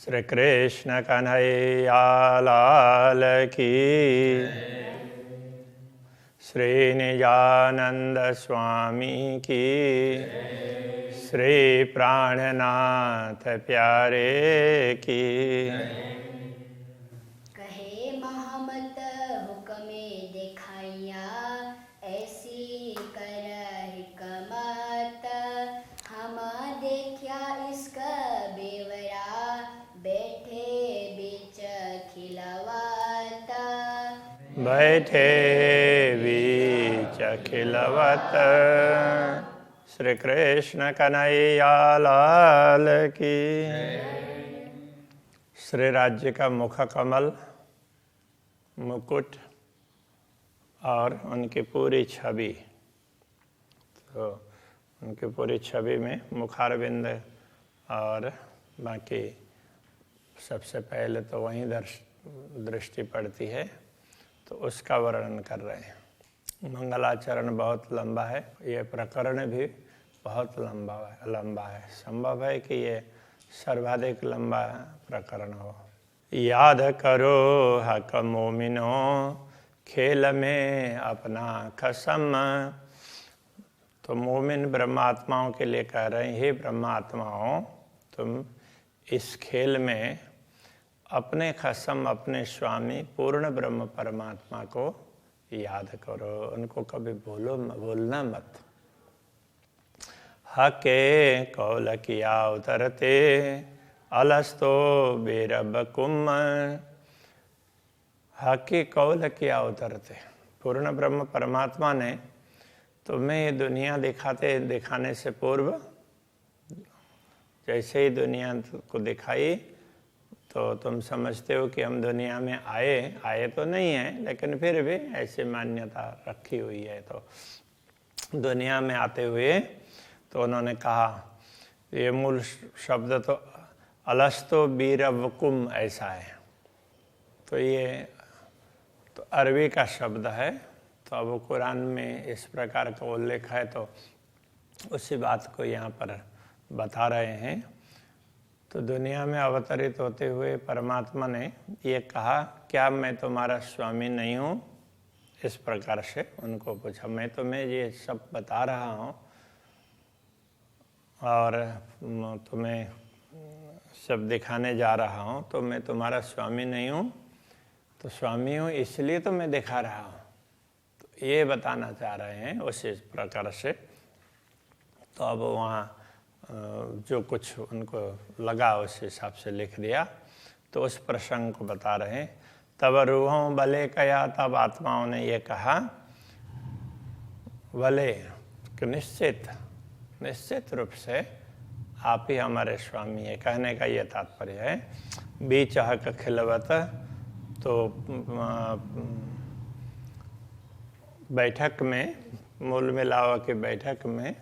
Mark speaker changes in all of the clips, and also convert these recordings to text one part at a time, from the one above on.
Speaker 1: श्री कृष्ण कन्हैया लाल की, श्री निजानंद स्वामी की, श्री प्राणनाथ प्यारे की।
Speaker 2: कहे महमत हुक्मे दिखाइया, ऐसी करहि कमत। हम देखा इसका बेवरा, बैठे बीच खिलवत।
Speaker 1: बैठे बीच खिलवत। श्री कृष्ण कन्हैया लाल की। श्री राज्य का मुख कमल, मुकुट और उनकी पूरी छवि, तो उनकी पूरी छवि में मुखारविंद और बाकी सबसे पहले तो वहीं दृष्टि पड़ती है, तो उसका वर्णन कर रहे हैं। मंगलाचरण बहुत लंबा है, ये प्रकरण भी बहुत लंबा है। संभव है कि ये सर्वाधिक लंबा प्रकरण हो। याद करो हक मोमिनो, खेल में अपना कसम। तो मोमिन ब्रह्मात्माओं के लिए कह रहे हैं, हे ब्रह्मात्माओं, तुम इस खेल में अपने खसम, अपने स्वामी पूर्ण ब्रह्म परमात्मा को याद करो, उनको कभी भूलना मत। हके कौल किया उतरते, अलस्तो बेरब कुम। हके कौल किया उतरते, पूर्ण ब्रह्म परमात्मा ने तुम्हें ये दुनिया दिखाने से पूर्व जैसे ही दुनिया को दिखाई, तो तुम समझते हो कि हम दुनिया में आए तो नहीं है, लेकिन फिर भी ऐसी मान्यता रखी हुई है। तो दुनिया में आते हुए तो उन्होंने कहा, ये मूल शब्द तो अलस्तो बीरवकुम ऐसा है, तो ये तो अरबी का शब्द है। तो अब कुरान में इस प्रकार का उल्लेख है, तो उसी बात को यहाँ पर बता रहे हैं। तो दुनिया में अवतरित होते हुए परमात्मा ने ये कहा, क्या मैं तुम्हारा स्वामी नहीं हूँ? इस प्रकार से उनको पूछा। मैं तुम्हें ये सब बता रहा हूँ और तुम्हें सब दिखाने जा रहा हूँ, तो मैं तुम्हारा स्वामी नहीं हूँ? तो स्वामी हूँ इसलिए तो मैं दिखा रहा हूँ, तो ये बताना चाह रहे हैं उसी प्रकार से। तो अब वहाँ जो कुछ उनको लगा उस हिसाब से लिख दिया। तो उस प्रसंग को बता रहे हैं। तब रूहों बले कया, तब आत्माओं ने ये कहा, भले कि निश्चित रूप से आप ही हमारे स्वामी है, कहने का ये तात्पर्य है। बीच हक खिलवत, तो बैठक में, मूल मिलावा की बैठक में,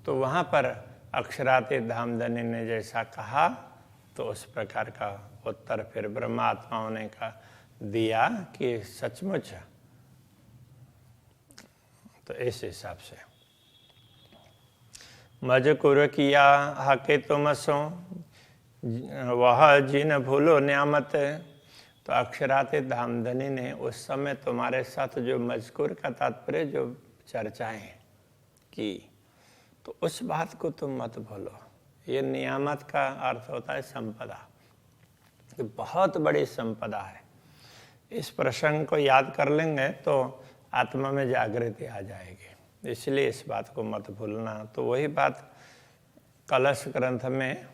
Speaker 1: तो वहाँ पर अक्षराते धामधनी ने जैसा कहा, तो उस प्रकार का उत्तर फिर ब्रह्मात्माओं ने दिया कि सचमुच। तो इस हिसाब से मजकुर किया हके तुम सो, वह जिन भूलो न्यामत। तो अक्षराते धामधनी ने उस समय तुम्हारे साथ जो मजकुर का तात्पर्य जो चर्चाएं की, तो उस बात को तुम मत भूलो। ये नियामत का अर्थ होता है संपदा, तो बहुत बड़ी संपदा है। इस प्रसंग को याद कर लेंगे तो आत्मा में जागृति आ जाएगी, इसलिए इस बात को मत भूलना। तो वही बात कलश ग्रंथ में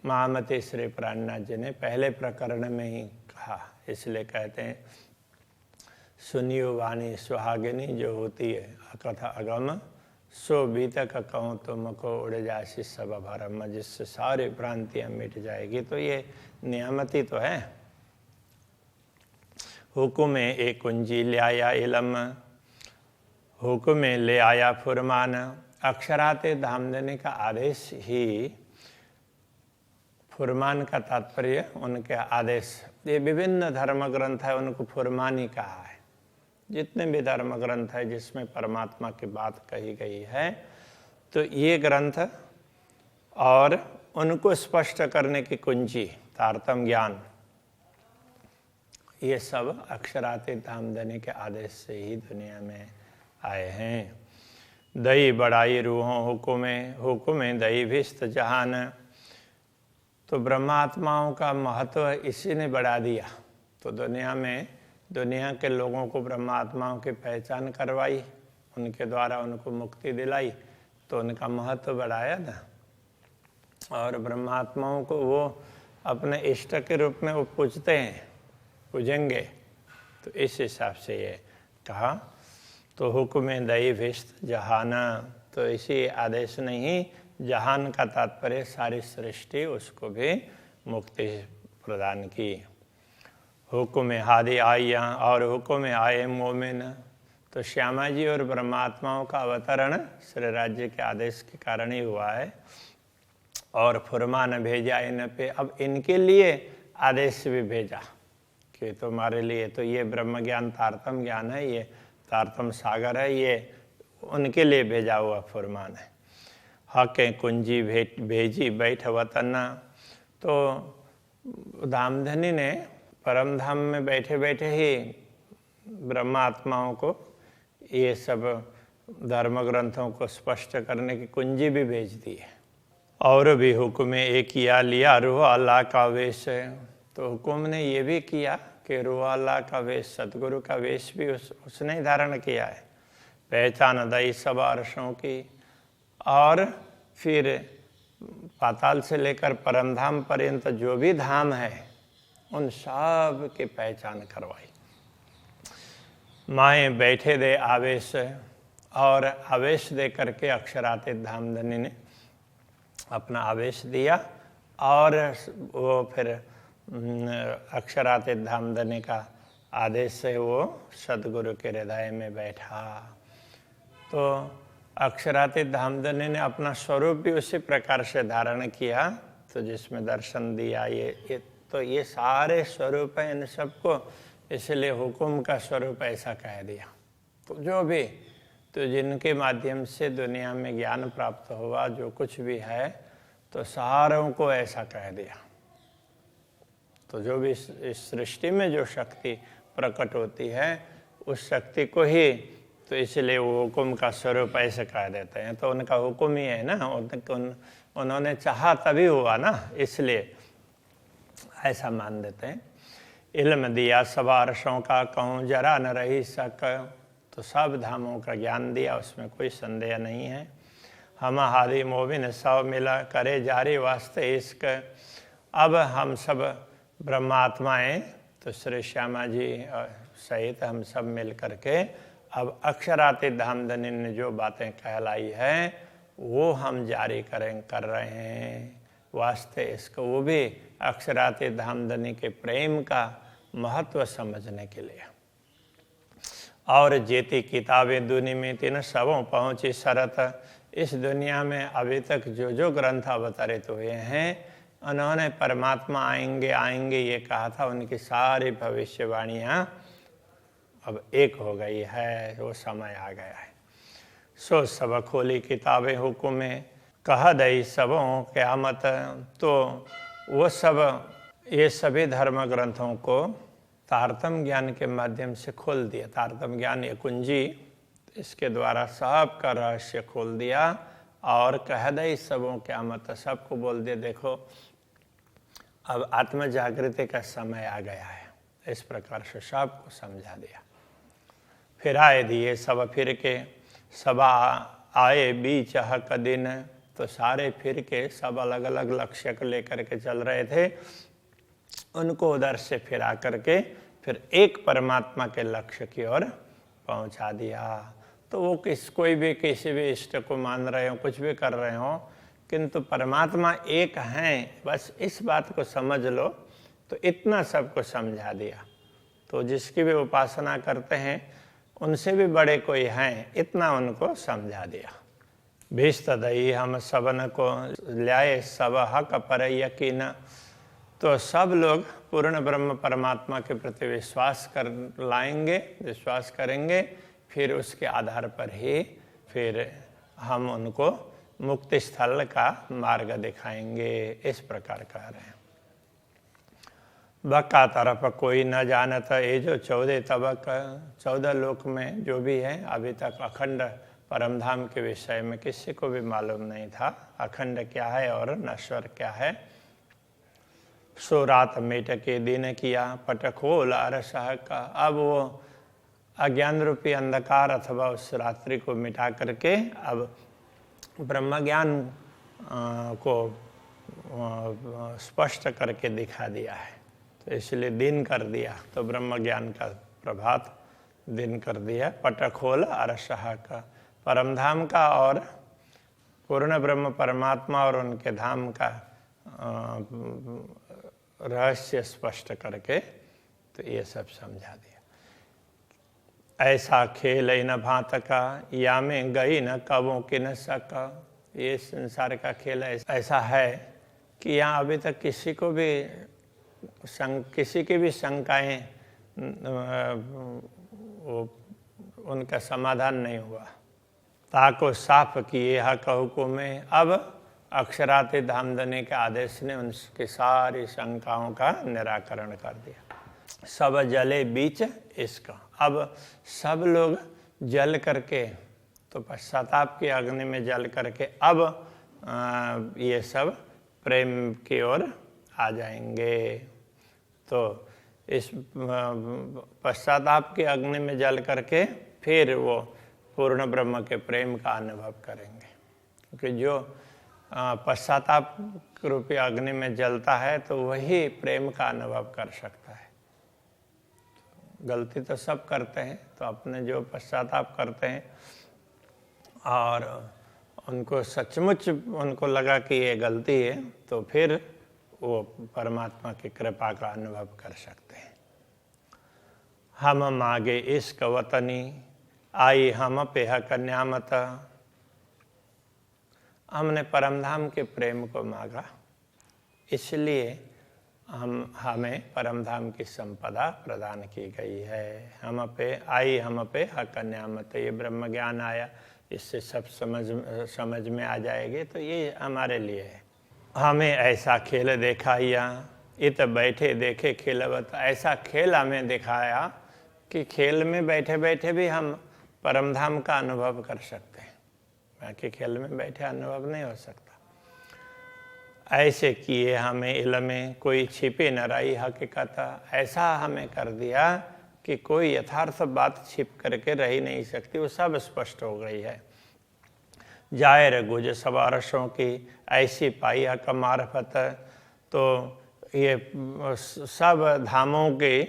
Speaker 1: महामती श्री प्राणनाथ जी ने पहले प्रकरण में ही कहा। इसलिए कहते हैं, सुनियो वाणी सुहागिनी, जो होती है अकथा अगम, सो बीतक कहूँ तुमको उड़ जासी सब भरम, जिससे सारी भ्रांतियाँ मिट जाएगी। तो ये नियामती तो है। हुकुम एक कुंजी ले आया इलम, हुकुम ले आया फुरमान। अक्षराते धामधनी का आदेश ही, फुरमान का तात्पर्य उनके आदेश। ये विभिन्न धर्म ग्रंथ है, उनको फुरमान ही कहा है। जितने भी धर्म ग्रंथ है जिसमें परमात्मा की बात कही गई है, तो ये ग्रंथ और उनको स्पष्ट करने की कुंजी, तारतम ज्ञान, ये सब अक्षरातीत धामधनी के आदेश से ही दुनिया में आए हैं। दई बड़ाई रूहों हुकुमे दई भिस्त जहान, तो ब्रह्मात्माओं का महत्व इसी ने बढ़ा दिया। तो दुनिया के लोगों को ब्रह्मात्माओं की पहचान करवाई, उनके द्वारा उनको मुक्ति दिलाई, तो उनका महत्व बढ़ाया ना। और ब्रह्मात्माओं को वो अपने इष्ट के रूप में वो पूजेंगे। तो इस हिसाब से ये कहा। तो हुक्म दई भिस्त जहाना, तो इसी आदेश नहीं, जहान का तात्पर्य सारी सृष्टि, उसको भी मुक्ति प्रदान की। हुक्म हादि आया और हुक्म आए मोमिन, तो श्यामा जी और ब्रह्मात्माओं का अवतरण श्री राज्य के आदेश के कारण ही हुआ है। और फुरमान भेजा इन पे, अब इनके लिए आदेश भी भेजा कि तुम्हारे लिए तो ये ब्रह्म ज्ञान तारतम ज्ञान है, ये तारतम सागर है, ये उनके लिए भेजा हुआ फुरमान है। हक कुंजी भेजी बैठ वतन, तो धामधनी ने परम धाम में बैठे बैठे ही ब्रह्मात्माओं को ये सब धर्म ग्रंथों को स्पष्ट करने की कुंजी भी भेज दी है। और भी हुक्म एक किया लिया रूह अल्लाह का वेश, तो हुक्म ने ये भी किया कि रूह अल्लाह का वेश, सतगुरु का वेश भी उसने धारण किया है। पहचान दई सब अर्शों की, और फिर पाताल से लेकर परमधाम पर्यंत जो भी धाम है उन सब की पहचान करवाई। माए बैठे दे आवेश, और आवेश दे करके अक्षरातीत धामधनी ने अपना आवेश दिया, और वो फिर अक्षरातीत धामधनी का आदेश से वो सदगुरु के हृदय में बैठा। तो अक्षरातीत धामधनी ने अपना स्वरूप भी उसी प्रकार से धारण किया, तो जिसमें दर्शन दिया। ये सारे स्वरूप हैं इन सबको, इसलिए हुक्म का स्वरूप ऐसा कह दिया। तो जो भी, तो जिनके माध्यम से दुनिया में ज्ञान प्राप्त हुआ, जो कुछ भी है, तो सारों को ऐसा कह दिया। तो जो भी इस सृष्टि में जो शक्ति प्रकट होती है, उस शक्ति को ही, तो इसलिए वो हुक्म का स्वरूप ऐसे कह देते हैं। तो उनका हुक्म ही है ना, उन्होंने चाहा तभी हुआ ना, इसलिए ऐसा मान देते हैं। इल्म दिया सब अर्शों का, कहूँ जरा न रही शक, तो सब धामों का ज्ञान दिया, उसमें कोई संदेह नहीं है। हम हादी मोबिन सब मिला करे जारी वास्ते इश्क, अब हम सब ब्रह्मात्माएं, तो श्री श्यामा जी सहित हम सब मिल करके अब अक्षरातीत धामधनी ने जो बातें कहलाई है वो हम जारी कर रहे हैं वास्ते इसको, वो भी अक्षरातीत धामधनी के प्रेम का महत्व समझने के लिए। और जेती किताबें दुनिया में तीन सबों पहुँची शरत, इस दुनिया में अभी तक जो जो ग्रंथ अवतरित हुए हैं, उन्होंने परमात्मा आएंगे ये कहा था, उनकी सारी भविष्यवाणियाँ अब एक हो गई है, वो समय आ गया है। सो सब खोली किताबें हुक्म कह दई सबों क़यामत, तो वो सब ये सभी धर्म ग्रंथों को तारतम ज्ञान के माध्यम से खोल दिया। तारतम ज्ञान ये कुंजी, इसके द्वारा सब का रहस्य खोल दिया, और कह दई सबों क़यामत, सबको बोल दिया देखो अब आत्म जागृति का समय आ गया है। इस प्रकार से सबको समझा दिया। फिर आए दिए सब फिर के, सब आए बीच हक दिन, तो सारे फिर के सब अलग अलग लक्ष्य को लेकर के चल रहे थे, उनको उधर से फिरा करके फिर एक परमात्मा के लक्ष्य की ओर पहुंचा दिया। तो वो कोई भी किसी भी इष्ट को मान रहे हो, कुछ भी कर रहे हो, किंतु परमात्मा एक हैं, बस इस बात को समझ लो, तो इतना सबको समझा दिया। तो जिसकी भी उपासना करते हैं उनसे भी बड़े कोई हैं, इतना उनको समझा दिया। भीष्ट दई हम सबन को ल्याए सब हक पर यकीन, तो सब लोग पूर्ण ब्रह्म परमात्मा के प्रति विश्वास करेंगे, फिर उसके आधार पर ही फिर हम उनको मुक्ति स्थल का मार्ग दिखाएंगे। इस प्रकार कह रहे हैं। बका तरफ कोई न जानत। ये जो 14 तबक 14 लोक में जो भी है अभी तक अखंड परमधाम के विषय में किसी को भी मालूम नहीं था अखंड क्या है और नश्वर क्या है। सो रात मेट के दिन किया पट खोल अरसह का। अब वो अज्ञान रूपी अंधकार अथवा उस रात्रि को मिटा करके अब ब्रह्म ज्ञान को स्पष्ट करके दिखा दिया है, तो इसलिए दिन कर दिया। तो ब्रह्म ज्ञान का प्रभात दिन कर दिया। पटखोल अरसहा का परमधाम का और पूर्ण ब्रह्म परमात्मा और उनके धाम का रहस्य स्पष्ट करके तो ये सब समझा दिया। ऐसा खेल न भात का या में गई न कबों के न सका। ये संसार का खेल ऐसा है कि यहाँ अभी तक किसी को भी किसी की भी शंकाएं उनका समाधान नहीं हुआ। ताको साफ किए हक हुकुम में। अब अक्षराते धामधनी के आदेश ने उनकी सारी शंकाओं का निराकरण कर दिया। सब जले बीच इसका। अब सब लोग जल करके तो पश्चाताप की अग्नि में जल करके अब ये सब प्रेम की ओर आ जाएंगे। तो इस पश्चाताप की अग्नि में जल करके फिर वो पूर्ण ब्रह्म के प्रेम का अनुभव करेंगे, क्योंकि जो पश्चाताप रूपी अग्नि में जलता है तो वही प्रेम का अनुभव कर सकता है। गलती तो सब करते हैं, तो अपने जो पश्चाताप करते हैं और उनको सचमुच उनको लगा कि ये गलती है, तो फिर वो परमात्मा की कृपा का अनुभव कर सकते हैं। हम मांगे इश्क वतनी आई हम पेह कन्यामत। हमने परमधाम के प्रेम को मांगा, इसलिए हमें परमधाम की संपदा प्रदान की गई है। हम पे हक कन्यामत। ये ब्रह्म ज्ञान आया, इससे सब समझ में आ जाएगी, तो ये हमारे लिए है। हमें ऐसा खेल दिखाया इत बैठे देखे खेलवत। ऐसा खेल हमें दिखाया कि खेल में बैठे बैठे भी हम परमधाम का अनुभव कर सकते हैं, बाकी खेल में बैठे अनुभव नहीं हो सकता। ऐसे किए हमें इल्म कोई छिपे न रही हकीकत। ऐसा हमें कर दिया कि कोई यथार्थ बात छिप करके रह ही नहीं सकती, वो सब स्पष्ट हो गई है। जाहिर गुज सवारसों की ऐसी पाई हक मार्फत। तो ये सब धामों के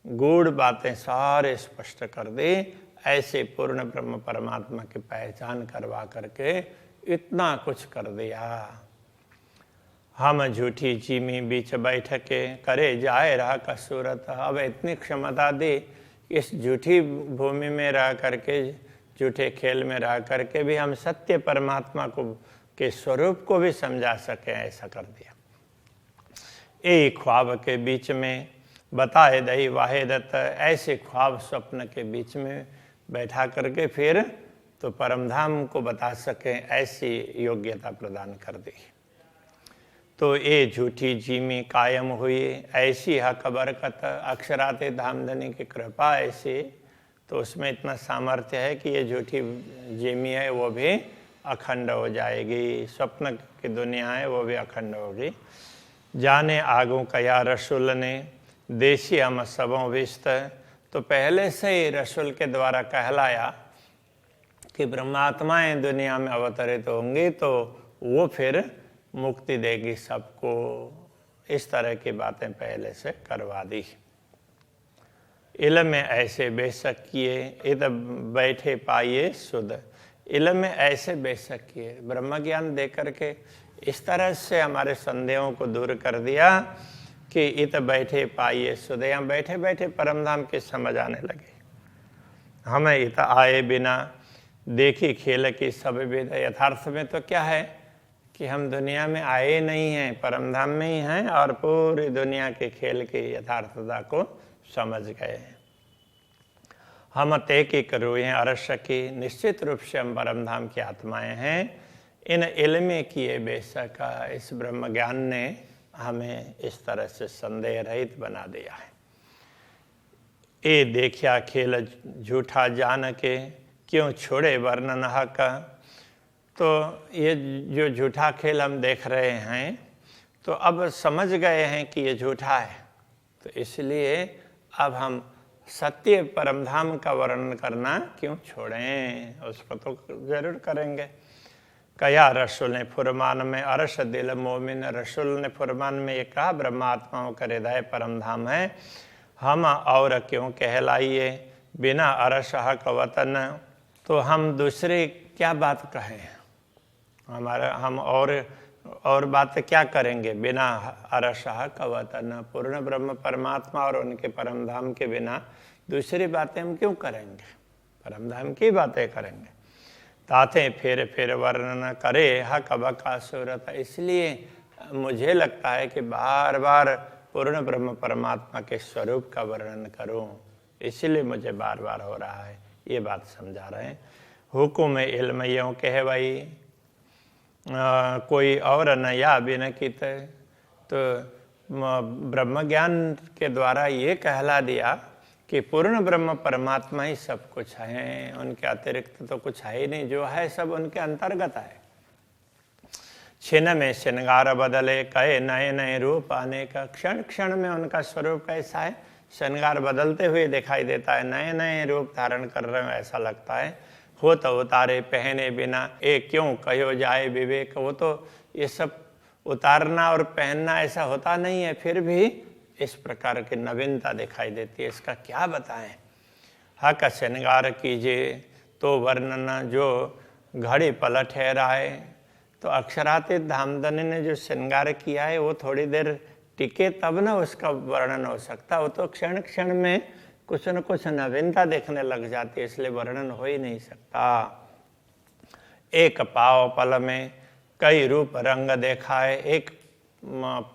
Speaker 1: गूढ़ बातें सारे स्पष्ट कर दी, ऐसे पूर्ण ब्रह्म परमात्मा की पहचान करवा करके इतना कुछ कर दिया। हम झूठी चीमी बीच बैठके करे जाए रहा कसूरत। अब इतनी क्षमता दी, इस झूठी भूमि में रह करके, झूठे खेल में रह करके भी हम सत्य परमात्मा को के स्वरूप को भी समझा सके, ऐसा कर दिया। एक ख्वाब के बीच में बताए दही वाहिदत। ऐसे ख्वाब स्वप्न के बीच में बैठा करके फिर तो परमधाम को बता सके, ऐसी योग्यता प्रदान कर दी। तो ये झूठी जीमी कायम हुई ऐसी हक बरकत। अक्षराते धामधनी की कृपा ऐसी, तो उसमें इतना सामर्थ्य है कि ये झूठी जीमी है वो भी अखंड हो जाएगी। स्वप्न की दुनिया है वो भी अखंड होगी। जाने आगों कया रसूल ने देशी हम सबों विस्त। तो पहले से ही रसूल के द्वारा कहलाया कि ब्रह्मात्माएं दुनिया में अवतरित होंगी, तो वो फिर मुक्ति देगी सबको। इस तरह की बातें पहले से करवा दी। इल्म में ऐसे बेशक किए इत बैठे पाइए सुध। इल्म में ऐसे बेशक किए, ब्रह्म ज्ञान दे करके इस तरह से हमारे संदेहों को दूर कर दिया कि इत बैठे पाइए सुध। यहाँ बैठे बैठे परमधाम की समझ आने लगे। हमें इत आए बिना देखी खेल की सब विध। यथार्थ में तो क्या है कि हम दुनिया में आए नहीं हैं, परमधाम में ही हैं और पूरी दुनिया के खेल की यथार्थता को समझ गए। हम ते की करो हैं अरस्य की। निश्चित रूप से हम परमधाम की आत्माएं हैं। इन इल्मे किए बेशक, इस ब्रह्म ज्ञान ने हमें इस तरह से संदेह रहित बना दिया है। ए देखिया खेल झूठा जान के, क्यों छोड़े वर्णन हक। तो ये जो झूठा खेल हम देख रहे हैं, तो अब समझ गए हैं कि ये झूठा है, तो इसलिए अब हम सत्य परमधाम का वर्णन करना क्यों छोड़ें, उसको तो जरूर करेंगे। कया रसूल ने फुरमान में अरश दिल मोमिन, रसूल ने फुरमान में ये कहा ब्रह्मात्माओं का हृदय परमधाम है, हम और क्यों कहलाइए बिना अरश हक वतन। तो हम दूसरे क्या बात कहें, हमारा हम और बात क्या करेंगे बिना अरश हक वतन। पूर्ण ब्रह्म परमात्मा और उनके परमधाम के बिना दूसरी बातें हम क्यों करेंगे, परमधाम की बातें करेंगे। ताते फिर वर्णन करे हक बका सूरत। इसलिए मुझे लगता है कि बार बार पूर्ण ब्रह्म परमात्मा के स्वरूप का वर्णन करूं, इसलिए मुझे बार बार हो रहा है। ये बात समझा रहे हैं। हुकुम इल्म यूं कहवाई कोई और न या बिन कित। तो ब्रह्म ज्ञान के द्वारा ये कहला दिया कि पूर्ण ब्रह्म परमात्मा ही सब कुछ है, उनके अतिरिक्त तो कुछ है ही नहीं, जो है सब उनके अंतर्गत है। छिन में श्रृंगार बदले कहे नए नए रूप आने का, क्षण क्षण में उनका स्वरूप कैसा है, श्रृंगार बदलते हुए दिखाई देता है, नए नए रूप धारण कर रहे हो ऐसा लगता है। हो तो उतारे पहने बिना ए क्यों कहो जाए विवेक। वो तो ये सब उतारना और पहनना ऐसा होता नहीं है, फिर भी इस प्रकार की नवीनता दिखाई देती है, इसका क्या बताएं। हक श्रृंगार कीजिए तो वर्णन जो घड़ी पल ठहराए। तो अक्षरातीत धामधनी ने जो श्रृंगार किया है वो थोड़ी देर टिके तब ना उसका वर्णन हो सकता, वो तो क्षण क्षण में कुछ न कुछ नवीनता देखने लग जाती है, इसलिए वर्णन हो ही नहीं सकता। एक पाव पल में कई रूप रंग देखा है, एक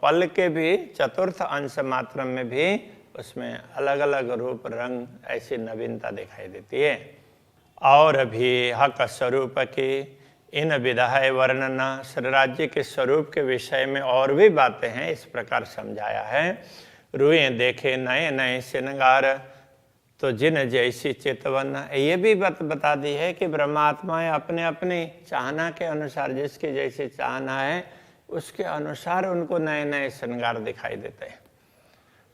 Speaker 1: पल के भी चतुर्थ अंश मात्र में भी उसमें अलग अलग रूप रंग ऐसी नवीनता दिखाई देती है। और भी हक स्वरूप की इन विधाय वर्णना, श्री राज्य के स्वरूप के विषय में और भी बातें हैं, इस प्रकार समझाया है। रुए देखे नए नए श्रृंगार तो जिन जैसी चितवन। ये भी बात बता दी है कि ब्रह्मात्माएं अपने अपनी चाहना के अनुसार, जिसकी जैसी चाहना है उसके अनुसार उनको नए नए श्रृंगार दिखाई देते हैं।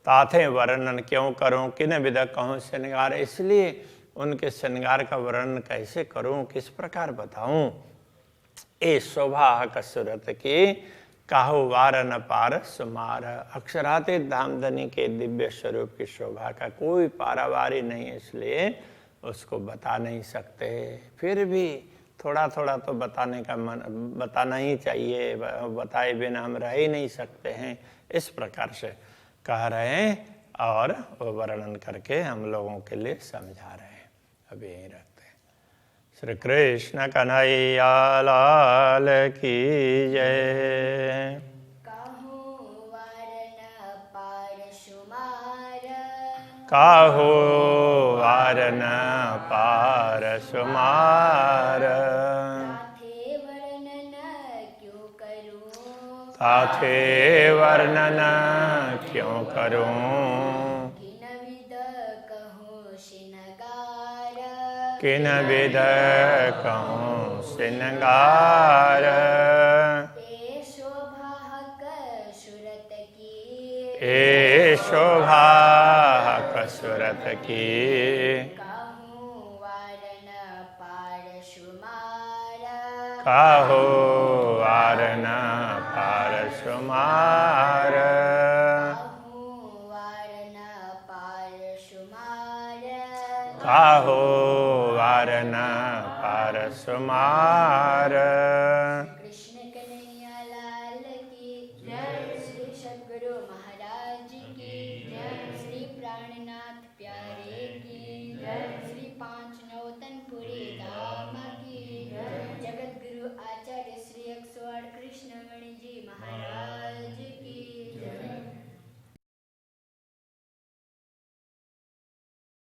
Speaker 1: ताथे वर्णन क्यों करूं किन विध कहूं श्रृंगार। इसलिए उनके श्रृंगार का वर्णन कैसे करूं, किस प्रकार बताऊं। ए शोभा हक सूरत की काहू वार न पार सुमार। अक्षरातीत धामधनी के दिव्य स्वरूप की शोभा का कोई पारावारी नहीं, इसलिए उसको बता नहीं सकते। फिर भी थोड़ा थोड़ा तो बताने का मन, बताना ही चाहिए, बताए बिना हम रह ही नहीं सकते हैं, इस प्रकार से कह रहे हैं और वो वर्णन करके हम लोगों के लिए समझा रहे हैं। अभी यहीं रखते हैं। श्री कृष्ण कन्हैया लाल की जय।
Speaker 2: काहू वार न पार सुमार,
Speaker 1: काहू वार न पार सुमार।
Speaker 2: ताथे वर्णन क्यों करूं,
Speaker 1: ताथे वर्णन क्यों करूं।
Speaker 2: किन विध कहूं श्रृंगार,
Speaker 1: किन विध कहूं श्रृंगार।
Speaker 2: ए शोभा हक सूरत की,
Speaker 1: ए शोभा हक सूरत की।
Speaker 2: काहू वार न पार सुमार,
Speaker 1: काहू वार न पार सुमार।
Speaker 2: काहू वार न पार सुमार,
Speaker 1: काहू वार न पार सुमार।